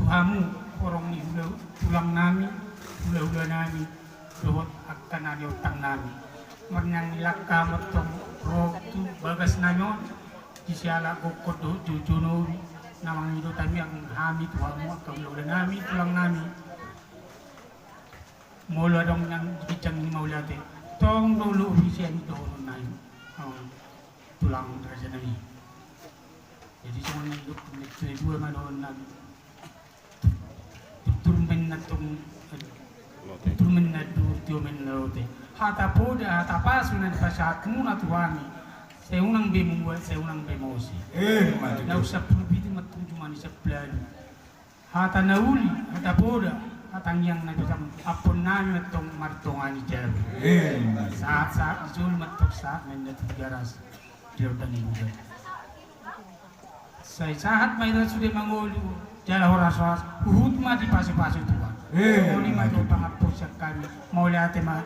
Tuhamu orang ni tulang nami, hula-hula nami, dohot akan ada utang nami. Menyang nilaka matong roh tu bagas nanyon, isiala kokot do jujuno, namang itu kami ang hami Tuhamu akan hula nami, tulang nami. Mula dong yang bicang ni maulate, tong dulu ofisian itu nami, tulang raja nami. Jadi semua hidup negeri dua manon nami. Turmen na turmen lote. Hata poda hata pasu na pasat muna tuani. Seunang bemua seunang bemosi. Na usap pulpiti matung cuma ni seplan. Hata nauli hata poda hata yang na jam apon nami matong martongan jam. Saat jul matok saat na tigaras. Dia tani bukan. Saya sahat may sudah mangolu. Jala horas uhut mati pasi-pasi tuan. Mau lima tu pangapur sekali. Mau lihat tema